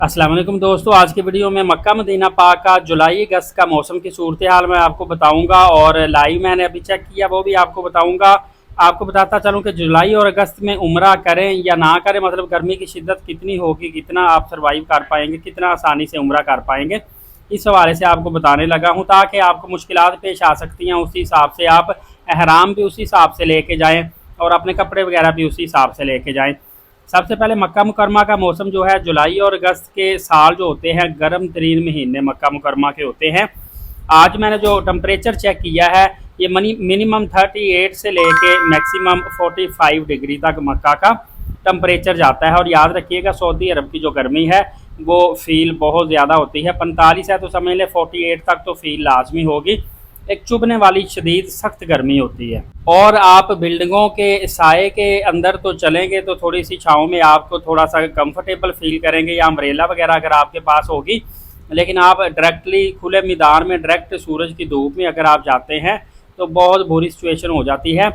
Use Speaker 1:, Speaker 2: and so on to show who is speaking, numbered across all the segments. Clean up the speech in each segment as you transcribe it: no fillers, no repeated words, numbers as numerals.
Speaker 1: अस्सलाम वालेकुम दोस्तों, आज की वीडियो में मक्का मदीना पाक का जुलाई अगस्त का मौसम की सूरत हाल मैं आपको बताऊंगा और लाइव मैंने अभी चेक किया वो भी आपको बताऊंगा। आपको बताता चलूं कि जुलाई और अगस्त में उम्रा करें या ना करें, मतलब गर्मी की शिद्दत कितनी होगी, कितना आप सर्वाइव कर पाएंगे, कितना आसानी से उम्रा कर पाएंगे, इस हवाले से आपको बताने लगा हूँ ताकि आपको मुश्किलात पेश आ सकती हैं। उसी हिसाब से आप एहराम भी उसी हिसाब से लेके जाएँ और अपने कपड़े वगैरह भी उसी हिसाब से लेके जाएँ। सबसे पहले मक्का मुकरमा का मौसम जो है जुलाई और अगस्त के साल जो होते हैं गर्म तरीन महीने मक्का मुकरमा के होते हैं। आज मैंने जो टेम्परेचर चेक किया है ये मिनिमम 38 से लेके मैक्सिमम 45 डिग्री तक मक्का का टेम्परेचर जाता है। और याद रखिएगा सऊदी अरब की जो गर्मी है वो फील बहुत ज़्यादा होती है, 45 है तो समझ लें 48 तक तो फील लाजमी होगी। एक चुभने वाली शदीद सख्त गर्मी होती है। और आप बिल्डिंगों के साए के अंदर तो चलेंगे तो थोड़ी सी छाँव में आपको थोड़ा सा कंफर्टेबल फील करेंगे या अम्ब्रेला वगैरह अगर आपके पास होगी। लेकिन आप डायरेक्टली खुले मैदान में डायरेक्ट सूरज की धूप में अगर आप जाते हैं तो बहुत बुरी सिचुएशन हो जाती है।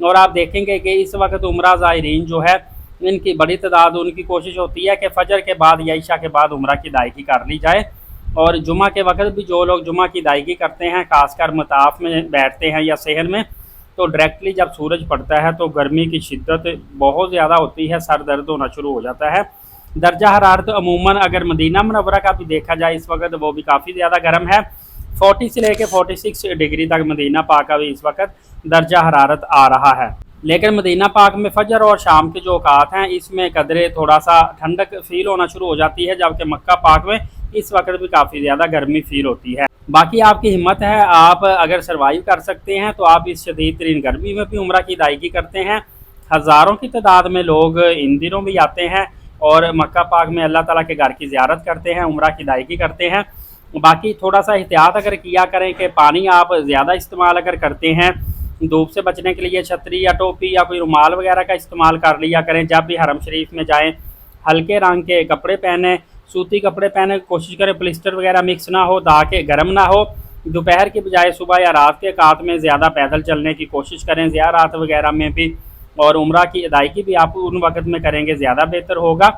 Speaker 1: और आप देखेंगे कि इस वक्त उम्रा ज़ायरीन जो है इनकी बड़ी तादाद, उनकी कोशिश होती है कि फजर के बाद या इशा के बाद उम्रा की अदायगी कर ली जाए। और जुमा के वक्त भी जो लोग जुमा की अदायगी करते हैं, खासकर मताफ में बैठते हैं या सहन में, तो डायरेक्टली जब सूरज पड़ता है तो गर्मी की शिद्दत बहुत ज़्यादा होती है, सर दर्द होना शुरू हो जाता है। दर्जा हरारत अमूमन अगर मदीना मुनव्वरा का भी देखा जाए इस वक्त वो भी काफ़ी ज़्यादा गर्म है, 40 से लेकर 46 डिग्री तक मदीना पाक का भी इस वक्त दर्जा हरारत आ रहा है। लेकिन मदीना पाक में फजर और शाम के जो औकात हैं इसमें कदरे थोड़ा सा ठंडक फील होना शुरू हो जाती है, जबकि मक्का पाक में इस वक्त भी काफ़ी ज़्यादा गर्मी फील होती है। बाकी आपकी हिम्मत है, आप अगर सर्वाइव कर सकते हैं तो आप इस शदीद तरीन गर्मी में भी उम्रा की अदायगी करते हैं। हज़ारों की तादाद में लोग इन दिनों भी आते हैं और मक्का पाक में अल्लाह ताला के घर की ज़ियारत करते हैं, उम्रा की अदायगी करते हैं। बाकी थोड़ा सा एहतियात अगर किया करें कि पानी आप ज़्यादा इस्तेमाल अगर करते हैं, धूप से बचने के लिए छतरी या टोपी या कोई रुमाल वगैरह का इस्तेमाल कर लिया करें। जब भी हरम शरीफ में जाएँ हल्के रंग के कपड़े पहने, सूती कपड़े पहने, कोशिश करें पलिस्टर वगैरह मिक्स ना हो ताकि गर्म ना हो। दोपहर की बजाय सुबह या रात के औकात में ज़्यादा पैदल चलने की कोशिश करें, ज़ियारत वगैरह में भी। और उम्रा की अदायगी भी आप उन वक्त में करेंगे ज़्यादा बेहतर होगा।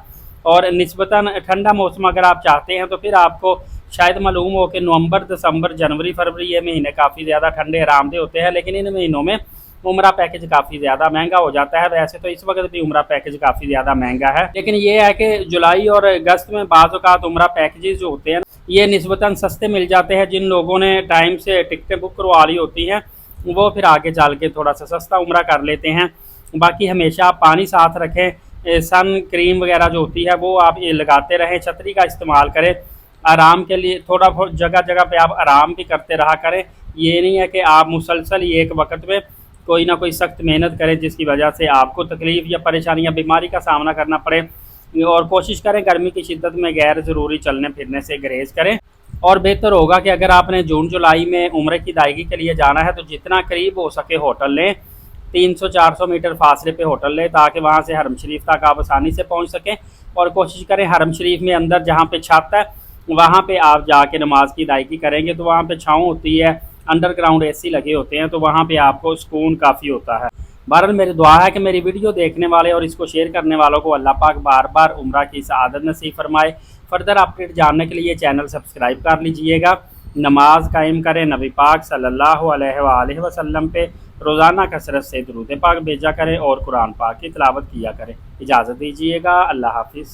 Speaker 1: और निस्बतन ठंडा मौसम अगर आप चाहते हैं तो फिर आपको शायद मालूम हो कि नवंबर, दिसंबर, जनवरी, फरवरी ये महीने काफ़ी ज़्यादा ठंडे आरामदेह होते हैं, लेकिन इन महीनों में उम्रा पैकेज काफ़ी ज़्यादा महंगा हो जाता है। वैसे तो इस वक्त भी उम्रा पैकेज काफ़ी ज़्यादा महंगा है, लेकिन ये है कि जुलाई और अगस्त में बाज़ औक़ात उम्रा पैकेजेस जो होते हैं ये निस्बतन सस्ते मिल जाते हैं। जिन लोगों ने टाइम से टिकटें बुक करवा ली होती हैं वो फिर आगे चल के थोड़ा सा सस्ता उम्रा कर लेते हैं। बाकी हमेशा आप पानी साथ रखें, सन क्रीम वगैरह जो होती है वो आप ये लगाते रहें, छतरी का इस्तेमाल करें। आराम के लिए थोड़ा बहुत जगह जगह पे आप आराम भी करते रहा करें। ये नहीं है कि आप मुसलसल ही एक वक्त में कोई ना कोई सख्त मेहनत करें जिसकी वजह से आपको तकलीफ़ या परेशानी या बीमारी का सामना करना पड़े। और कोशिश करें गर्मी की शिद्दत में गैर ज़रूरी चलने फिरने से गुरेज करें। और बेहतर होगा कि अगर आपने जून जुलाई में उम्रे की अदायगी के लिए जाना है तो जितना करीब हो सके होटल लें, 300-400 मीटर फासले पे होटल लें ताकि वहाँ से हरम शरीफ तक आप आसानी से पहुँच सकें। और कोशिश करें हरम शरीफ में अंदर जहाँ पे छत है वहाँ पे आप जाके नमाज की अदायगी करेंगे तो वहाँ पे छाँव होती है, अंडरग्राउंड एसी लगे होते हैं, तो वहाँ पे आपको सुकून काफ़ी होता है। बहरहाल मेरी दुआ है कि मेरी वीडियो देखने वाले और इसको शेयर करने वालों को अल्लाह पाक बार बार उम्रा की सआदत नसीब फरमाए। फर्दर अपडेट जानने के लिए चैनल सब्सक्राइब कर लीजिएगा। नमाज कायम करें, नबी पाक सल्लल्लाहु अलैहि वसल्लम पे रोज़ाना कसरत से दुरूद पाक भेजा करें और कुरान पाक की तिलावत किया करें। इजाज़त दीजिएगा, अल्लाह हाफिज़।